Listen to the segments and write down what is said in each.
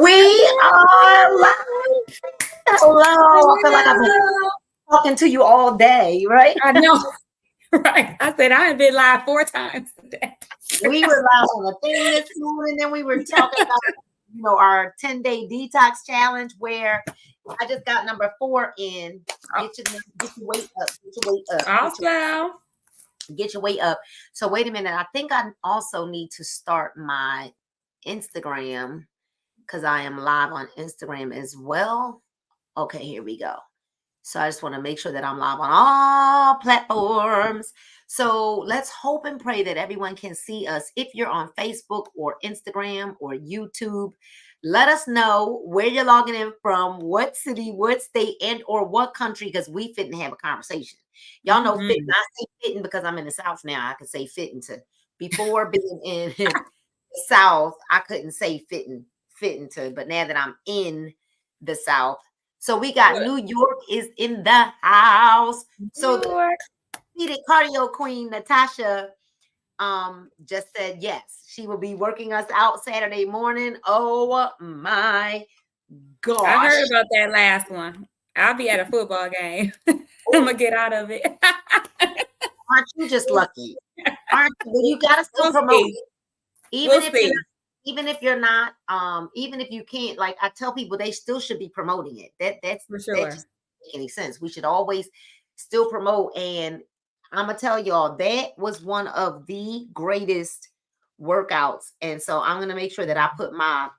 We are live. Hello. I feel like I've been talking to you all day, right? I know. Right. I said I have been live 4 times today. We were live on a thing this morning, then we were talking about our 10-day detox challenge where I just got number 4 in. Get your weight up. Get your weight up. Awesome. Get your weight up. So wait a minute. I think I also need to start my Instagram because I am live on Instagram as well. Okay, here we go. So I just want to make sure that I'm live on all platforms. So let's hope and pray that everyone can see us. If you're on Facebook or Instagram or YouTube, let us know where you're logging in from, what city, what state, and or what country, because we fit and have a conversation. Y'all know fitting. I say fitting because I'm in the South now. I can say fitting to. Before being in the South, I couldn't say fitting to, but now that I'm in the South. So we got New York is in the house. So the cardio queen Natasha just said yes. She will be working us out Saturday morning. Oh my gosh. I heard about that last one. I'll be at a football game. I'm gonna get out of it. Aren't you just lucky? Aren't you? You gotta still promote it. Even if you're not, even if you can't, like I tell people, they still should be promoting it. That's for sure. That just doesn't make any sense. We should always still promote. And I'm gonna tell y'all that was one of the greatest workouts. And so I'm gonna make sure that I put my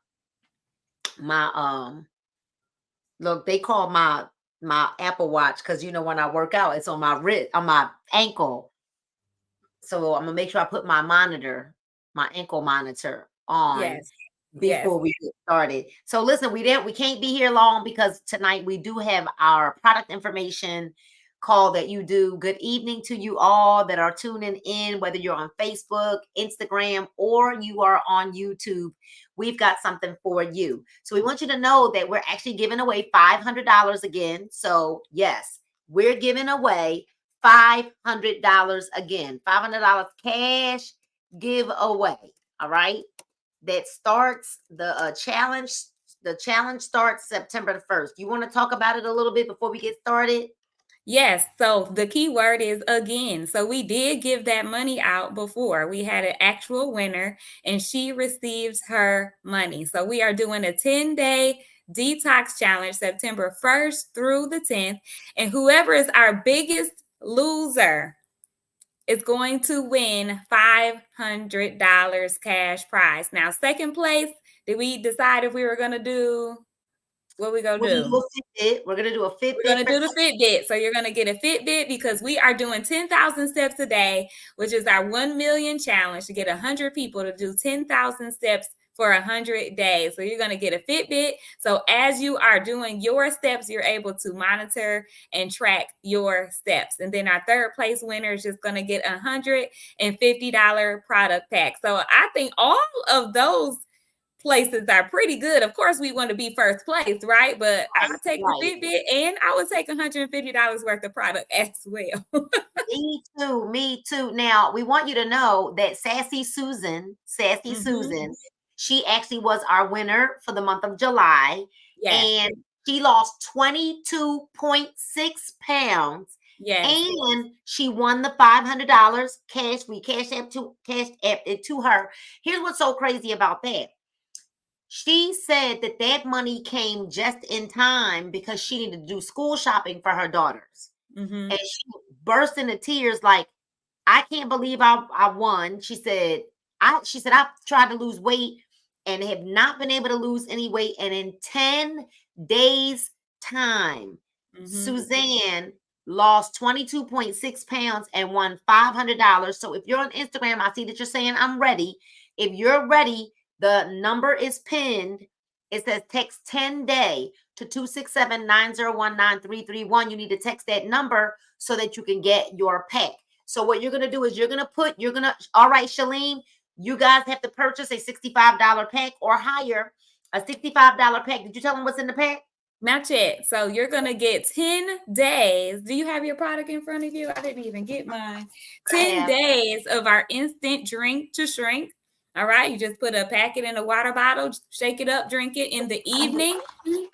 look, they call my Apple Watch, because when I work out, it's on my wrist, on my ankle. So I'm gonna make sure I put my ankle monitor on before we get started. So listen, we can't be here long because tonight we do have our product information call that you do. Good evening to you all that are tuning in, whether you're on Facebook, Instagram, or you are on YouTube. We've got something for you. So we want you to know that we're actually giving away $500 again. So yes, we're giving away $500 again, $500 cash giveaway. All right. That starts the challenge. The challenge starts September the 1st. You want to talk about it a little bit before we get started? Yes. So the key word is again. So we did give that money out before. We had an actual winner and she receives her money. So we are doing a 10-day detox challenge September 1st through the 10th. And whoever is our biggest loser is going to win $500 cash prize. Now, second place, did we decide if we were going to do what we going to do? We're going to do a Fitbit. We're going to do the Fitbit. So you're going to get a Fitbit because we are doing 10,000 steps a day, which is our 1 million challenge to get 100 people to do 10,000 steps for 100 days. So you're going to get a Fitbit. So as you are doing your steps, you're able to monitor and track your steps. And then our third place winner is just going to get $150 product pack. So I think all of those places are pretty good. Of course, we want to be first place, right? But I'll take the Fitbit and I would take $150 worth of product as well. Me too. Now, we want you to know that Sassy Susan, she actually was our winner for the month of July. Yes. And she lost 22.6 pounds. Yes. And she won the $500 cash. We cashed it to her. Here's what's so crazy about that. She said that money came just in time because she needed to do school shopping for her daughters. Mm-hmm. And she burst into tears like, I can't believe I won. She said, I've tried to lose weight and have not been able to lose any weight. And in 10 days time, Suzanne lost 22.6 pounds and won $500. So if you're on Instagram, I see that you're saying I'm ready. If you're ready, the number is pinned. It says text 10-day to 267-901-9331. You need to text that number so that you can get your pack. So what you're going to do is all right, Shalene, you guys have to purchase a $65 pack or higher, a $65 pack. Did you tell them what's in the pack? Not yet. So you're going to get 10 days. Do you have your product in front of you? I didn't even get mine. 10 days of our instant drink to shrink. All right. You just put a packet in a water bottle, shake it up, drink it in the evening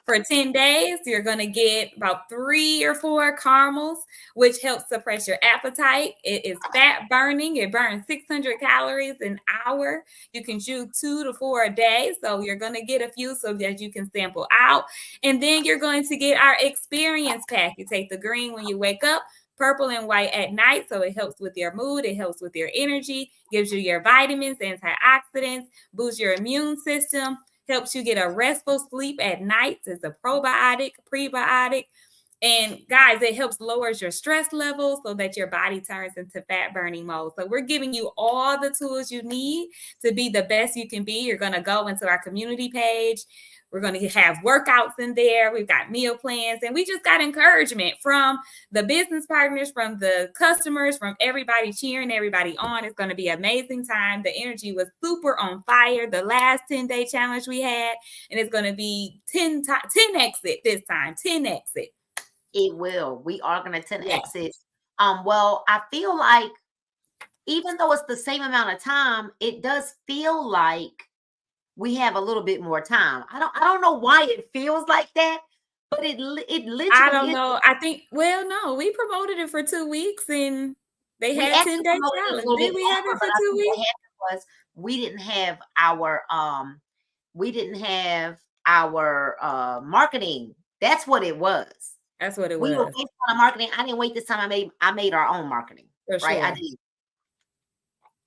for 10 days. You're going to get about 3 or 4 caramels, which helps suppress your appetite. It is fat burning. It burns 600 calories an hour. You can chew 2 to 4 a day. So you're going to get a few so that you can sample out. And then you're going to get our experience pack. You take the green when you wake up, purple and white at night. So it helps with your mood. It helps with your energy, gives you your vitamins, antioxidants, boosts your immune system, helps you get a restful sleep at night. It's a probiotic, prebiotic. And guys, it helps lowers your stress levels so that your body turns into fat burning mode. So we're giving you all the tools you need to be the best you can be. You're going to go into our community page. We're going to have workouts in there. We've got meal plans, and we just got encouragement from the business partners, from the customers, from everybody cheering everybody on. It's going to be an amazing time. The energy was super on fire the last 10-day challenge we had, and it's going to be 10 exit this time, 10 exit. It will. We are going to 10 exit. Well, I feel like even though it's the same amount of time, it does feel like we have a little bit more time. I don't know why it feels like that, but it literally. I don't know. I think, well, no, we promoted it for 2 weeks and they had 10-day challenge. Did we have it for 2 weeks? What happened was we didn't have our marketing. That's what it was. That's what it was. We were based on marketing. I didn't wait this time. I made our own marketing. For right. Sure. I did.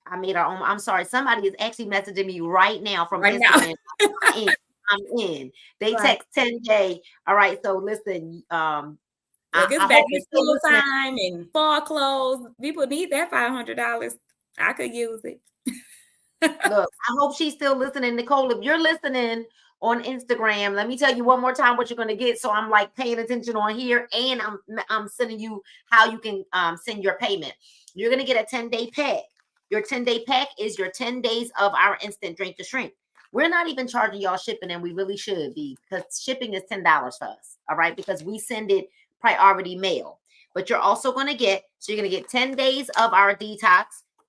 I made our own. I'm sorry. Somebody is actually messaging me right now from Instagram. I'm in. They text 10-day. All right. So listen, it's back to school time and fall clothes. People need that $500. I could use it. Look, I hope she's still listening. Nicole, if you're listening on Instagram, let me tell you one more time what you're going to get. So I'm like paying attention on here, and I'm sending you how you can send your payment. You're going to get a 10-day pack. Your 10-day pack is your 10 days of our instant drink to shrink. We're not even charging y'all shipping, and we really should be, because shipping is $10 for us. All right. Because we send it priority mail. But you're also going to get, so you're going to get 10 days of our detox.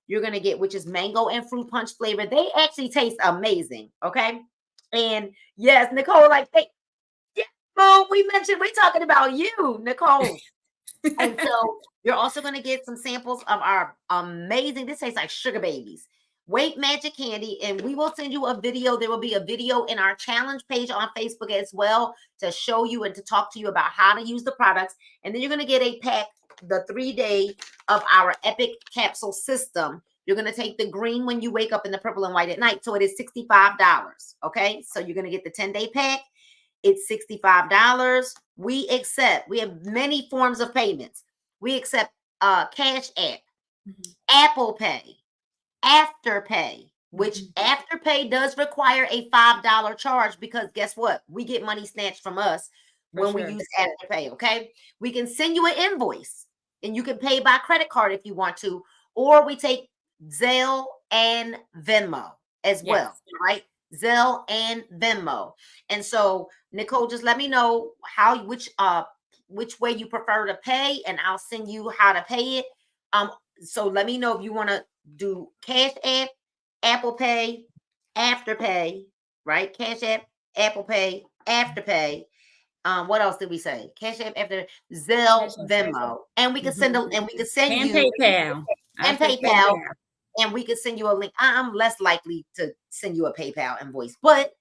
You're going to get, which is mango and fruit punch flavor. They actually taste amazing. Okay. And yes, Nicole, like, we mentioned, we're talking about you, Nicole. And so you're also going to get some samples of our amazing, this tastes like sugar babies, Weight Magic Candy. And we will send you a video. There will be a video in our challenge page on Facebook as well to show you and to talk to you about how to use the products. And then you're going to get a pack, the 3-day of our Epic Capsule System. You're going to take the green when you wake up and the purple and white at night. So it is $65. Okay. So you're going to get the 10-day pack. It's $65. We have many forms of payments. We accept Cash App, Apple Pay, Afterpay, which Afterpay does require a $5 charge, because guess what? We get money snatched from us when we use Afterpay. Okay. We can send you an invoice and you can pay by credit card if you want to, or we take Zelle and Venmo as well, right? Zelle and Venmo. And so, Nicole, just let me know which way you prefer to pay, and I'll send you how to pay it. So let me know if you want to do Cash App, Apple Pay, Afterpay, right? Cash App, Apple Pay, Afterpay. What else did we say? Cash App, after Zelle, Venmo, and we can send you PayPal. And PayPal. And we can send you a link. I'm less likely to send you a PayPal invoice. But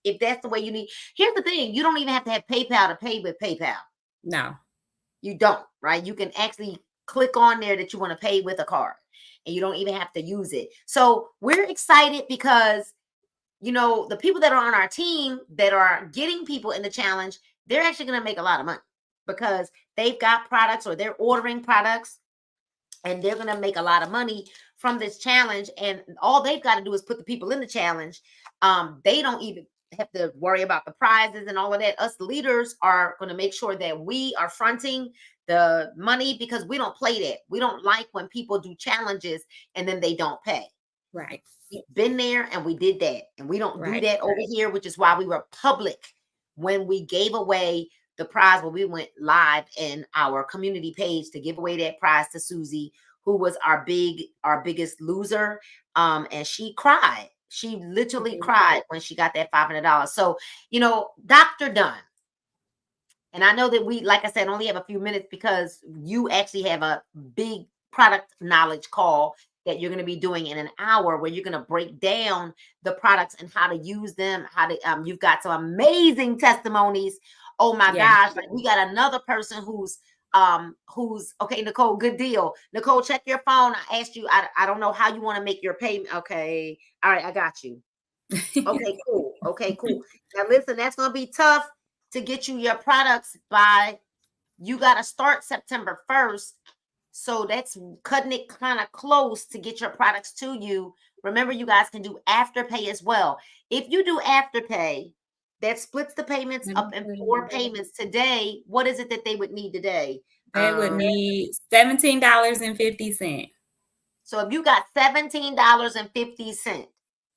if that's the way you need, here's the thing. You don't even have to have PayPal to pay with PayPal. No. You don't, right? You can actually click on there that you want to pay with a card, and you don't even have to use it. So we're excited because, the people that are on our team that are getting people in the challenge, they're actually going to make a lot of money because they've got products or they're ordering products, and they're going to make a lot of money from this challenge. And all they've got to do is put the people in the challenge. They don't even have to worry about the prizes and all of that. Us leaders are going to make sure that we are fronting the money, because we don't play that. We don't like when people do challenges and then they don't pay. Right. We've been there and we did that. And we don't do that over here, which is why we were public when we gave away the prize, when we went live in our community page to give away that prize to Susie, who was our biggest loser. And she cried. She literally cried when she got that $500. So, Dr. Dunn, and I know that we, like I said, only have a few minutes because you actually have a big product knowledge call that you're going to be doing in an hour where you're going to break down the products and how to use them, you've got some amazing testimonies. Oh my gosh. Like we got another person who's okay, Nicole, good deal. Nicole, check your phone. I asked you, I don't know how you want to make your payment. Okay. All right. I got you. Okay, cool. Okay, cool. Now listen, that's going to be tough to get you your products by, you got to start September 1st. So that's cutting it kind of close to get your products to you. Remember, you guys can do Afterpay as well. If you do Afterpay, that splits the payments up in 4 payments today. What is it that they would need today? They would need $17.50. So if you got $17.50,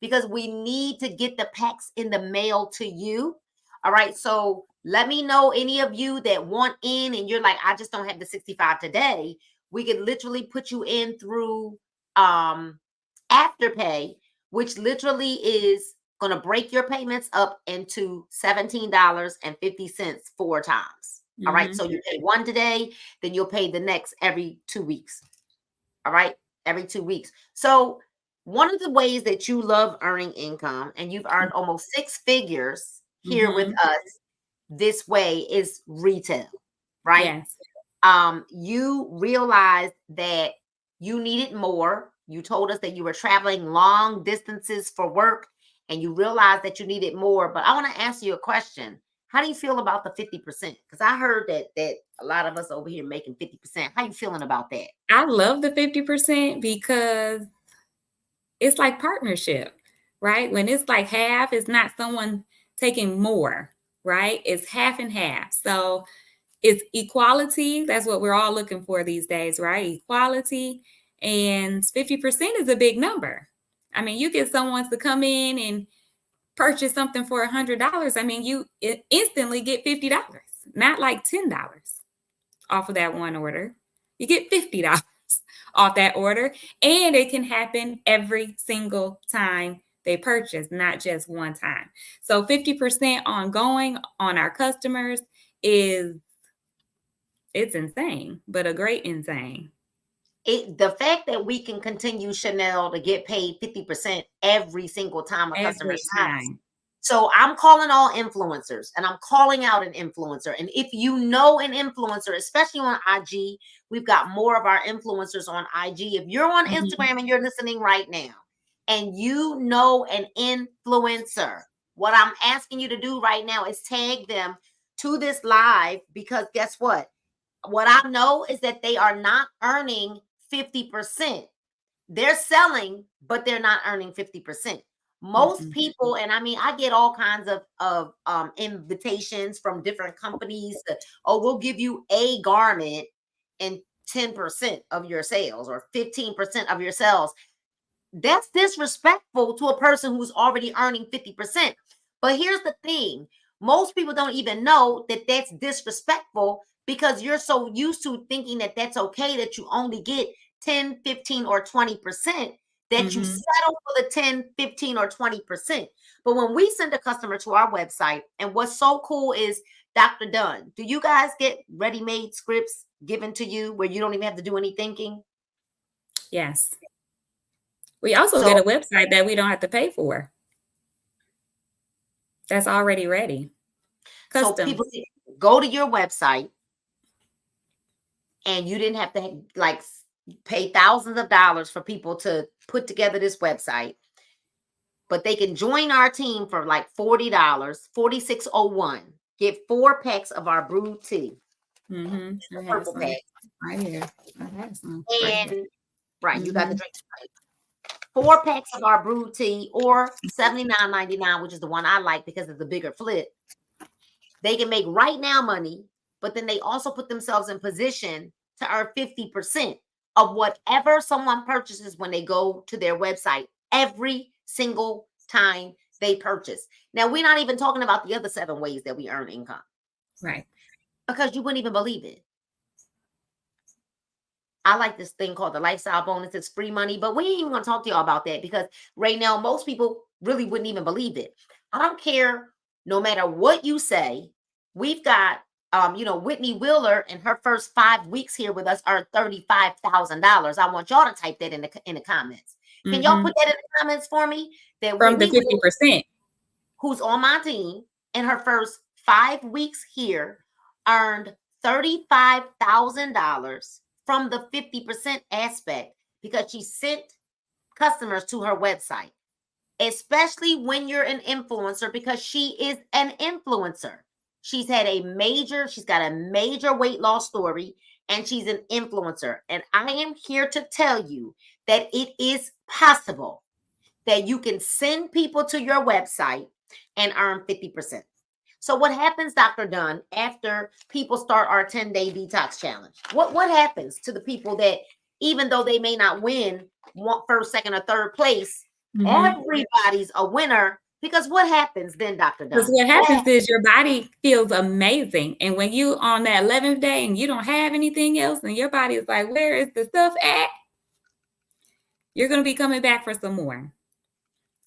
because we need to get the packs in the mail to you. All right. So let me know, any of you that want in and you're like, I just don't have the 65 today. We could literally put you in through Afterpay, which literally is going to break your payments up into $17.50 4 times. All right. So you pay one today, then you'll pay the next every 2 weeks. All right. Every 2 weeks. So one of the ways that you love earning income, and you've earned almost 6 figures here with us this way, is retail, right? Yes. You realized that you needed more. You told us that you were traveling long distances for work and you realized that you needed more. But I want to ask you a question. How do you feel about the 50%? Because I heard that a lot of us over here making 50%. How you feeling about that? I love the 50% because it's like partnership, right? When it's like half, it's not someone taking more, right? It's half and half. So it's equality. That's what we're all looking for these days, right? Equality. And 50% is a big number. I mean, you get someone to come in and purchase something for $100. I mean, you instantly get $50, not like $10 off of that one order. You get $50 off that order. And it can happen every single time they purchase, not just one time. So 50% ongoing on our customers it's insane, but a great insane. The fact that we can continue, Chanel, to get paid 50% every single time a customer signs. So I'm calling all influencers and I'm calling out an influencer. And if you know an influencer, especially on IG, we've got more of our influencers on IG. If you're on Instagram and you're listening right now and you know an influencer, what I'm asking you to do right now is tag them to this live, because guess what? What I know is that they are not earning 50%. They're selling, but they're not earning 50%. Most people, and I mean, I get all kinds of invitations from different companies that, oh, we'll give you a garment and 10% of your sales or 15% of your sales. That's disrespectful to a person who's already earning 50%. But here's the thing. Most people don't even know that that's disrespectful, because you're so used to thinking that that's okay, that you only get 10, 15, or 20%, that you settle for the 10, 15, or 20%. But when we send a customer to our website, and what's so cool is, Dr. Dunn, do you guys get ready-made scripts given to you where you don't even have to do any thinking? Yes. We also get a website that we don't have to pay for. That's already ready. Custom. So people go to your website and you didn't have to like pay thousands of dollars for people to put together this website, but they can join our team for like $40, $46.01. Get 4 packs of our brewed tea. Purple pack. Right here. And right, you got the drink. 4 packs of our brewed tea, or $79.99, which is the one I like because it's a bigger flip. They can make right now money, but then they also put themselves in position to earn 50% of whatever someone purchases when they go to their website every single time they purchase. Now, we're not even talking about the other 7 ways that we earn income. Right. Because you wouldn't even believe it. I like this thing called the lifestyle bonus. It's free money, but we ain't even gonna talk to y'all about that because right now most people really wouldn't even believe it. I don't care, no matter what you say. We've got Whitney Wheeler and her first 5 weeks here with us are $35,000. I want y'all to type that in the comments. Can y'all put that in the comments for me? That from Whitney the 50%, who's on my team, in her first 5 weeks here earned $35,000 from the 50% aspect because she sent customers to her website, especially when you're an influencer, because she is an influencer. She's got a major weight loss story, and she's an influencer. And I am here to tell you that it is possible that you can send people to your website and earn 50%. So what happens, Dr. Dunn, after people start our 10-day detox challenge? What happens to the people that, even though they may not win first, second, or third place, everybody's a winner? Because what happens then, Dr. Dunn? Because what happens is your body feels amazing. And when you on that 11th day and you don't have anything else and your body is like, where is the stuff at? You're going to be coming back for some more.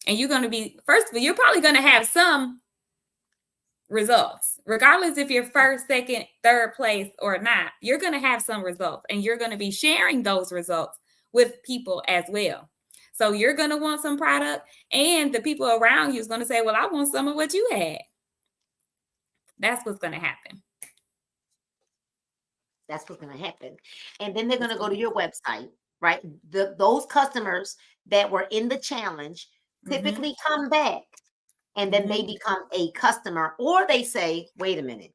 And you're going to be, first of all, you're probably going to have some results, regardless if you're first, second, third place or not. You're going to have some results, and you're going to be sharing those results with people as well. So you're going to want some product, and the people around you is going to say, well, I want some of what you had. That's what's going to happen. That's what's going to happen. And then they're going to go to your website, right? Those customers that were in the challenge typically come back, and then they become a customer, or they say, wait a minute.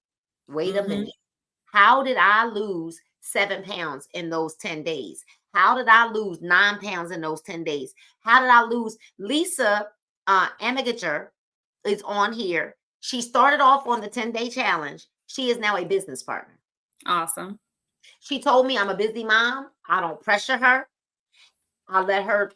How did I lose 7 pounds in those 10 days? How did I lose 9 pounds in those 10 days? How did I lose? Lisa Amigager is on here. She started off on the 10-day challenge. She is now a business partner. Awesome. She told me, I'm a busy mom. I don't pressure her. I let her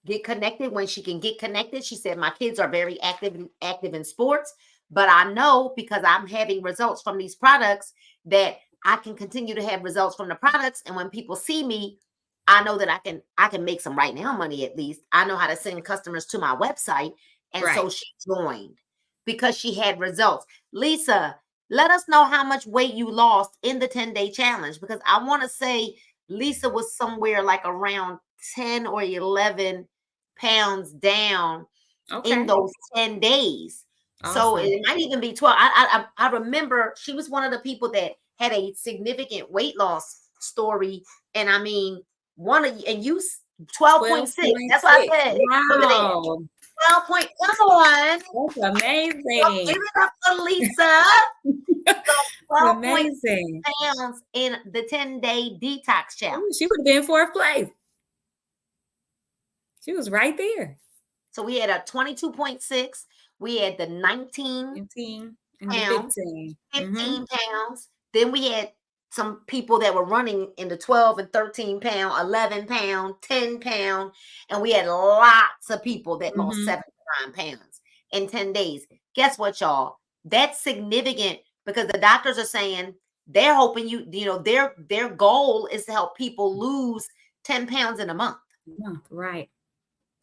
get connected when she can get connected. She said, my kids are very active in sports, but I know because I'm having results from these products that I can continue to have results from the products. And when people see me, I know that I can make some right now money. At least I know how to send customers to my website. And so she joined because she had results. Lisa, let us know how much weight you lost in the 10-day challenge, because I want to say Lisa was somewhere like around 10 or 11 pounds down in those 10 days. Awesome. So it might even be 12. I remember she was one of the people that had a significant weight loss story. And I mean, and you 12.6. That's what I said. Wow. 12 come on. That's amazing. So give it up for Lisa. 12.6 pounds in the 10-day detox challenge. She would have been 4th place. She was right there. So we had a 22.6. We had the 19 and pounds, 15 pounds. Then we had some people that were running in the 12 and 13 pound, 11 pound, 10 pound. And we had lots of people that lost 7 to 9 pounds in 10 days. Guess what, y'all? That's significant because the doctors are saying they're hoping their goal is to help people lose 10 pounds in a month. Right.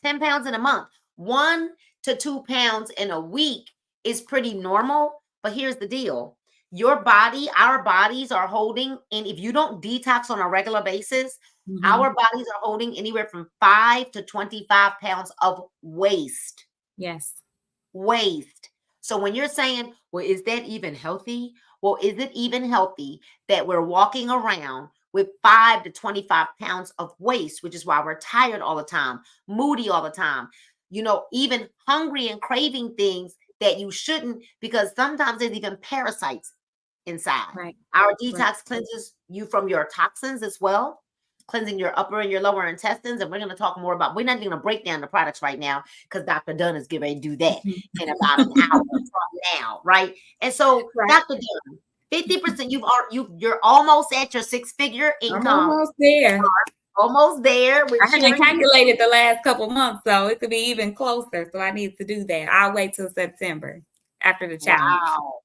10 pounds in a month. 1 to 2 pounds in a week is pretty normal. But here's the deal. Your body, our bodies are holding, and if you don't detox on a regular basis, our bodies are holding anywhere from 5 to 25 pounds of waste. Yes. Waste. So when you're saying, well, is that even healthy? Well, is it even healthy that we're walking around with 5 to 25 pounds of waste, which is why we're tired all the time, moody all the time, even hungry and craving things that you shouldn't, because sometimes there's even parasites inside. Right. Our detox cleanses you from your toxins as well, cleansing your upper and your lower intestines. And we're going to talk more about, we're not going to break down the products right now because Dr. Dunn is getting ready to do that in about an hour from now. Right. And so Dr. Dunn, 50%, you're almost at your 6-figure income. I'm almost there. Almost there. I haven't calculated the last couple months, so it could be even closer. So I need to do that. I'll wait till September after the challenge. Wow.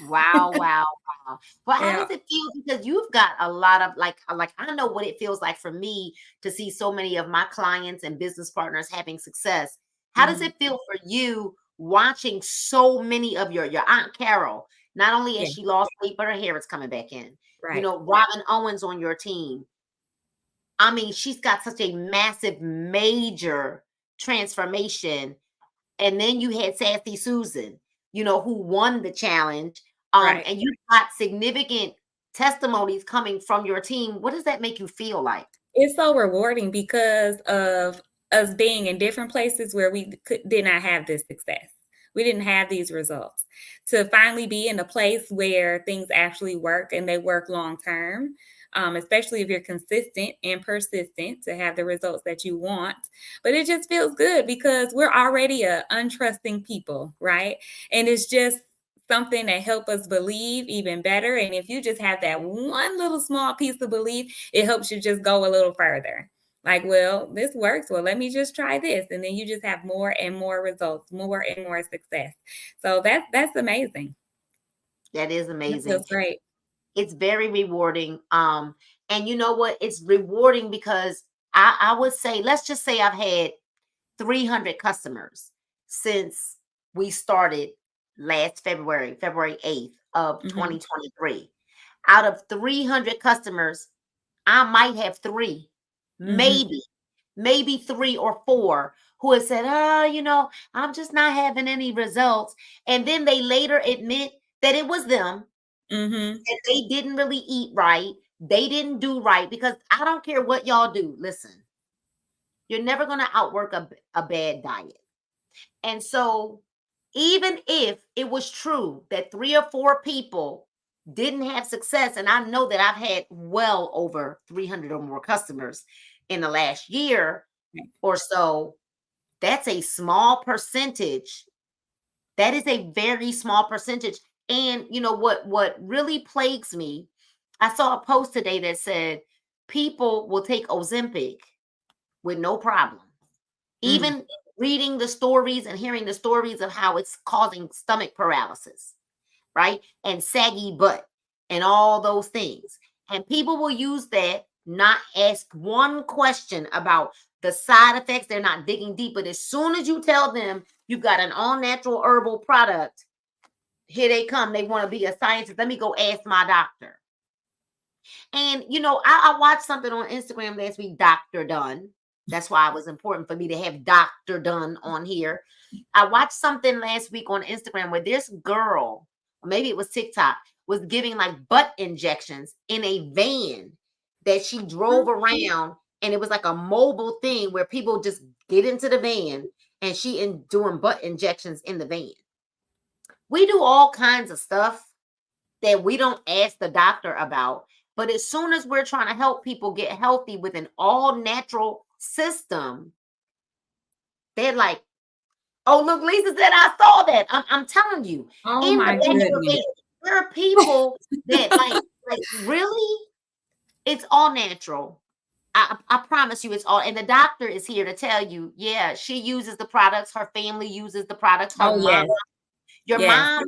Wow, wow, wow. Well, how Yeah. does it feel? Because you've got a lot of like I know what it feels like for me to see so many of my clients and business partners having success. How does Mhm. it feel for you watching so many of your Aunt Carol? Not only has Yeah. she lost weight, but her hair is coming back in. You Right. know, Robin Owens on your team. I mean, she's got such a massive, major transformation. And then you had Sassy Susan, you know, who won the challenge. Right. And you've got significant testimonies coming from your team. What does that make you feel like? It's so rewarding because of us being in different places where we did not have this success. We didn't have these results. To finally be in a place where things actually work and they work long term, especially if you're consistent and persistent to have the results that you want. But it just feels good because we're already a untrusting people, right? And it's just something that help us believe even better. And if you just have that one little small piece of belief, it helps you just go a little further. Like, well, this works. Well, let me just try this. And then you just have more and more results, more and more success. So that's amazing. That is That amazing. feels great. It's very rewarding. And you know what? It's rewarding because I would say, let's just say I've had 300 customers since we started last February, February 8th of Hmm. 2023. Out of 300 customers, I might have three, Hmm. maybe three or four who have said, oh, you know, I'm just not having any results. And then they later admit that it was them, Hmm. that they didn't really eat right. They didn't do right because I don't care what y'all do. Listen, you're never going to outwork a bad diet. And so, even if it was true that three or four people didn't have success, and I know that I've had well over 300 or more customers in the last year or so, that's a small percentage. That is a very small percentage. And you know what really plagues me? I saw a post today that said people will take Ozempic with no problem. Mm. Even reading the stories and hearing the stories of how it's causing stomach paralysis, right? And saggy butt and all those things. And people will use that, not ask one question about the side effects. They're not digging deep. But as soon as you tell them you've got an all natural herbal product, here they come. They want to be a scientist. Let me go ask my doctor. And you know, I watched something on Instagram last week, Dr. Dunn. That's why it was important for me to have Dr. Dunn on here. I watched something last week on Instagram where this girl, or maybe it was TikTok, was giving like butt injections in a van that she drove around, and it was like a mobile thing where people just get into the van and she doing butt injections in the van. We do all kinds of stuff that we don't ask the doctor about. But as soon as we're trying to help people get healthy with an all natural system, they're like, oh, look, Lisa said I saw that. I'm telling you, Oh in the my back of your goodness. head, there are people that like really, it's all natural. I promise you, it's all. And the doctor is here to tell you, yeah, she uses the products. Her family uses the products. Her Oh mom, yes. your Yes. mom,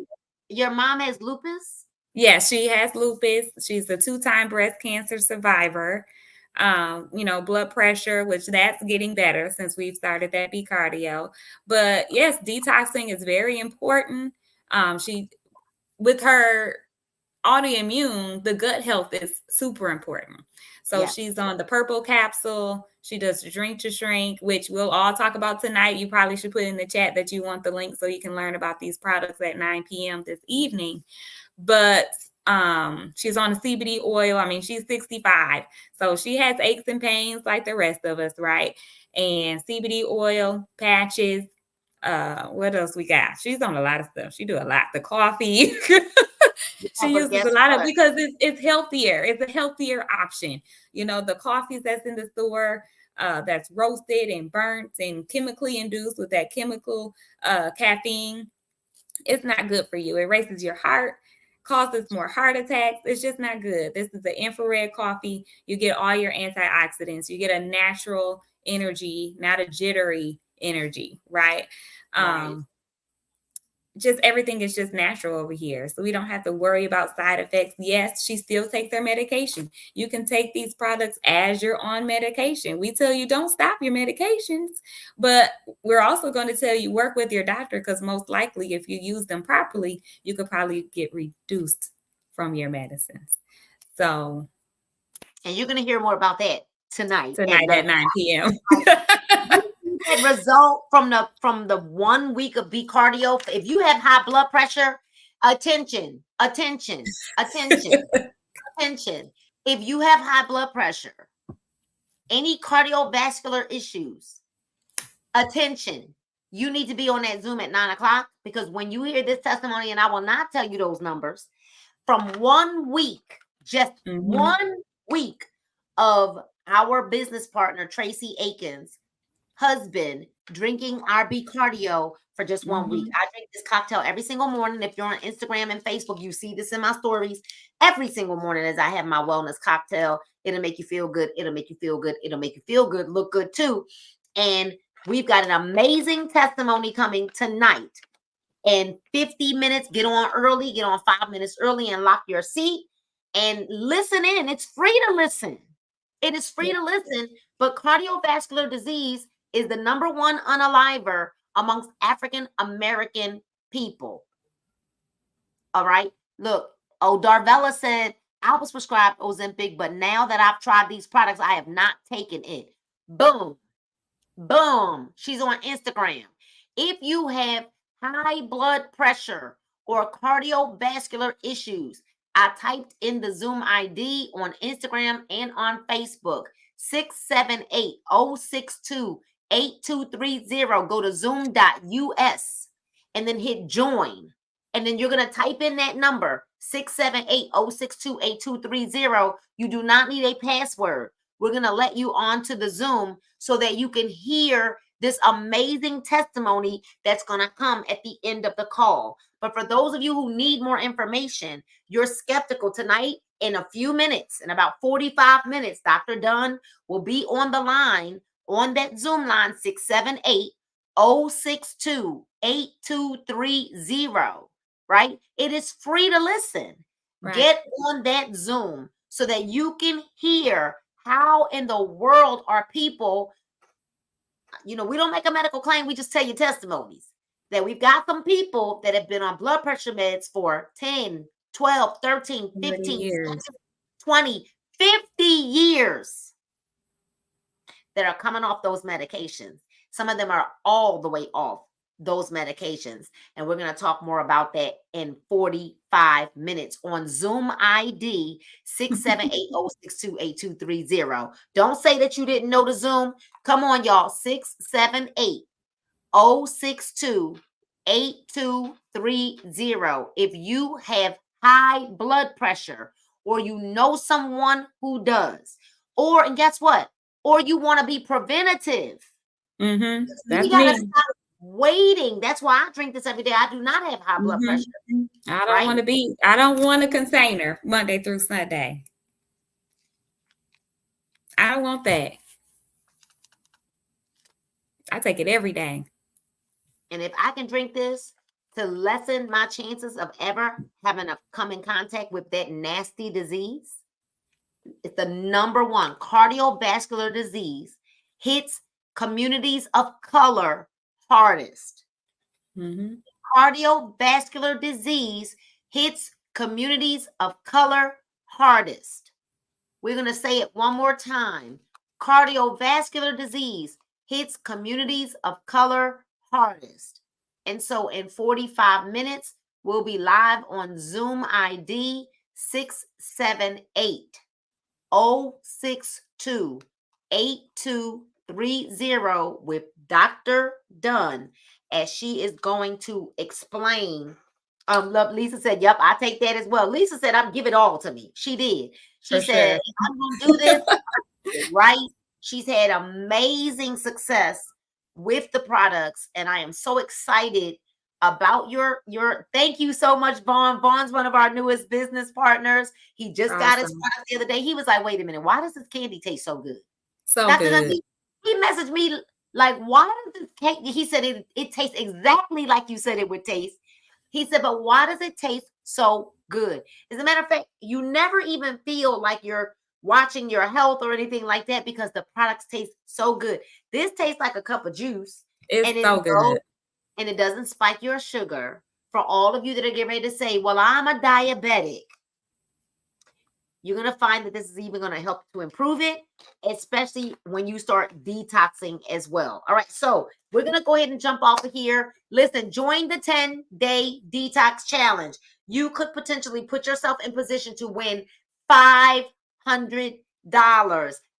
your mom has lupus. Yeah, she has lupus. She's a two-time breast cancer survivor. Blood pressure, which that's getting better since we've started that B cardio. But yes, detoxing is very important. She with her autoimmune, the gut health is super important. So Yeah. she's on the purple capsule. She does the drink to shrink, which we'll all talk about tonight. You probably should put in the chat that you want the link so you can learn about these products at 9 p.m. this evening. But she's on the CBD oil. I mean, she's 65, so she has aches and pains like the rest of us, right? And CBD oil patches. What else we got? She's on a lot of stuff. She do a lot. The coffee. Yeah, She but uses guess a lot of what? because it's healthier. It's a healthier option. The coffees that's in the store, that's roasted and burnt and chemically induced with that chemical caffeine, it's not good for you. It races your heart, causes more heart attacks. It's just not good. This is the infrared coffee. You get all your antioxidants. You get a natural energy, not a jittery energy, right? Right. Um, just everything is just natural over here. So we don't have to worry about side effects. Yes, she still takes their medication. You can take these products as you're on medication. We tell you don't stop your medications, but we're also going to tell you work with your doctor, because most likely if you use them properly, you could probably get reduced from your medicines. So, and you're going to hear more about that tonight at 9 p.m. Result from the 1 week of B cardio. If you have high blood pressure, attention. If you have high blood pressure, any cardiovascular issues, attention. You need to be on that Zoom at 9 o'clock, because when you hear this testimony, and I will not tell you those numbers, from 1 week, just 1 week of our business partner, Tracy Aikens' husband, drinking RB Cardio for just 1 week. I drink this cocktail every single morning. If you're on Instagram and Facebook, you see this in my stories every single morning as I have my wellness cocktail. It'll make you feel good. It'll make you feel good. It'll make you feel good. Look good too. And we've got an amazing testimony coming tonight. In 50 minutes, get on early, get on 5 minutes early and lock your seat and listen in. It's free to listen. It is free to listen, but cardiovascular disease is the #1 unaliver amongst African American people. All right. Look, Darvella said, I was prescribed Ozempic, but now that I've tried these products, I have not taken it. Boom. Boom. She's on Instagram. If you have high blood pressure or cardiovascular issues, I typed in the Zoom ID on Instagram and on Facebook, 678-062-8230. Go to zoom.us and then hit join. And then you're going to type in that number, 678-062-8230. You do not need a password. We're going to let you onto the Zoom so that you can hear this amazing testimony that's going to come at the end of the call. But for those of you who need more information, you're skeptical tonight, in a few minutes, in about 45 minutes, Dr. Dunn will be on the line, on that Zoom line, 678-062-8230, right? It is free to listen. Right. Get on that Zoom so that you can hear how in the world are people. We don't make a medical claim. We just tell you testimonies that we've got some people that have been on blood pressure meds for 10, 12, 13, 15, years. 20, 50 years that are coming off those medications. Some of them are all the way off those medications. And we're going to talk more about that in 45 minutes on Zoom ID 678-062-8230. Don't say that you didn't know the Zoom. Come on, y'all. 678-062-8230. If you have high blood pressure, or you know someone who does, and guess what? Or you want to be preventative. That's you gotta stop waiting. That's why I drink this every day. I do not have high blood pressure. I don't want a container Monday through Sunday. I don't want that. I take it every day. And if I can drink this to lessen my chances of ever having to come in contact with that nasty disease, it's the #1 cardiovascular disease, hits communities of color hardest. Cardiovascular disease hits communities of color hardest. We're going to say it one more time. Cardiovascular disease hits communities of color hardest. And so in 45 minutes, we'll be live on Zoom ID 678-062-8230 with Dr. Dunn, as she is going to explain. Lisa said, yep, I take that as well. Lisa said, give it all to me. She did. She said, I'm going to do this right. She's had amazing success with the products, and I am so excited about your thank you so much, Vaughn. Vaughn's one of our newest business partners. He just got his product the other day. He was like, wait a minute, why does this candy taste so good? Good. He messaged me like, why does this cake? He said it tastes exactly like you said it would taste. He said, but why does it taste so good? As a matter of fact, you never even feel like you're watching your health or anything like that because the products taste so good. This tastes like a cup of juice. It's and so good. And it doesn't spike your sugar. For all of you that are getting ready to say, well, I'm a diabetic, you're going to find that this is even going to help to improve it, especially when you start detoxing as well. All right, so we're going to go ahead and jump off of here. Listen, join the 10-day detox challenge. You could potentially put yourself in position to win $500,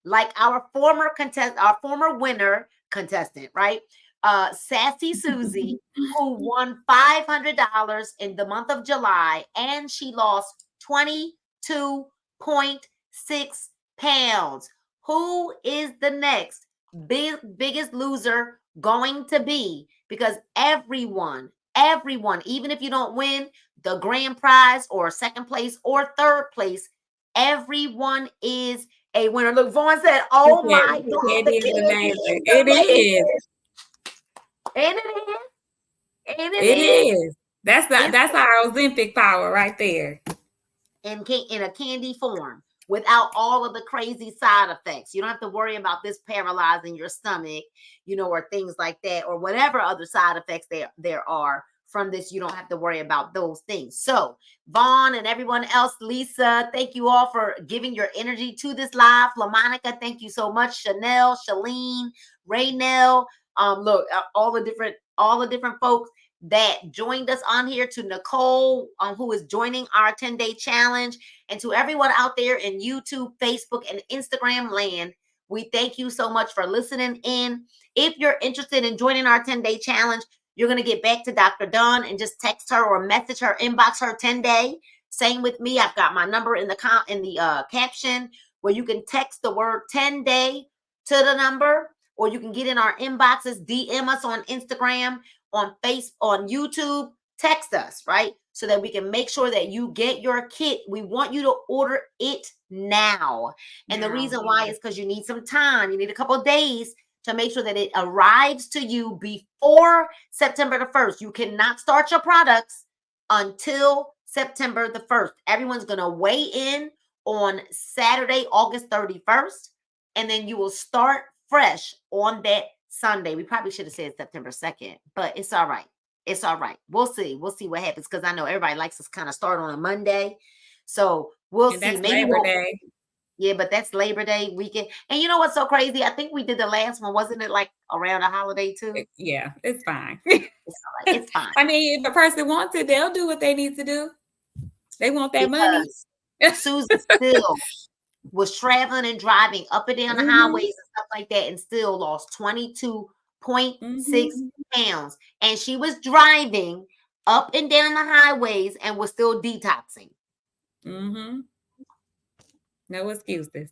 like our former winner contestant, right? Sassy Susie, who won $500 in the month of July, and she lost 22.6 pounds. Who is the next biggest loser going to be? Because everyone, even if you don't win the grand prize or second place or third place, everyone is a winner. Look, Vaughn said, oh my God. It is amazing. It is. And it is. And it is. That's our Ozempic power right there. In a candy form, without all of the crazy side effects. You don't have to worry about this paralyzing your stomach, or things like that, or whatever other side effects there are from this. You don't have to worry about those things. So Vaughn and everyone else, Lisa, thank you all for giving your energy to this live. LaMonica, thank you so much. Chanel, Shalene, Raynell, look, all the different folks that joined us on here, to Nicole, who is joining our 10-day challenge, and to everyone out there in YouTube, Facebook, and Instagram land. We thank you so much for listening in. If you're interested in joining our 10-day challenge, you're going to get back to Dr. Dawn and just text her or message her, inbox her 10-day. Same with me. I've got my number in the caption, where you can text the word 10-day to the number, or you can get in our inboxes, DM us on Instagram, on Facebook, on YouTube. Text us, right? So that we can make sure that you get your kit. We want you to order it now. And the reason why is because you need some time. You need a couple of days to make sure that it arrives to you before September the 1st. You cannot start your products until September the 1st. Everyone's going to weigh in on Saturday, August 31st, and then you will start fresh on that Sunday. We probably should have said September 2nd, but it's all right. It's all right. We'll see what happens, because I know everybody likes us kind of start on a Monday. So we'll see. That's Labor Day. Yeah, but that's Labor Day weekend. And you know what's so crazy? I think we did the last one. Wasn't it like around a holiday too? Yeah, it's fine. It's all right. It's fine. I mean, if the person wants it, they'll do what they need to do. They want that money. Susan still was traveling and driving up and down the highways and stuff like that, and still lost 22.6 pounds. And she was driving up and down the highways and was still detoxing. No excuses.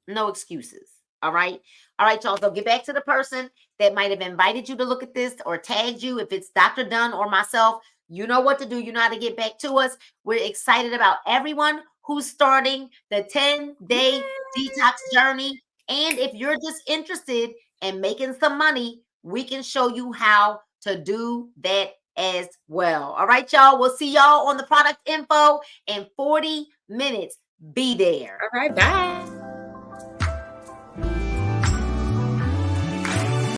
No excuses. All right. All right, y'all. So get back to the person that might have invited you to look at this or tagged you. If it's Dr. Dunn or myself, you know what to do. You know how to get back to us. We're excited about everyone who's starting the 10-day detox journey. And if you're just interested in making some money, we can show you how to do that as well. All right, y'all. We'll see y'all on the product info in 40 minutes. Be there. All right. Bye.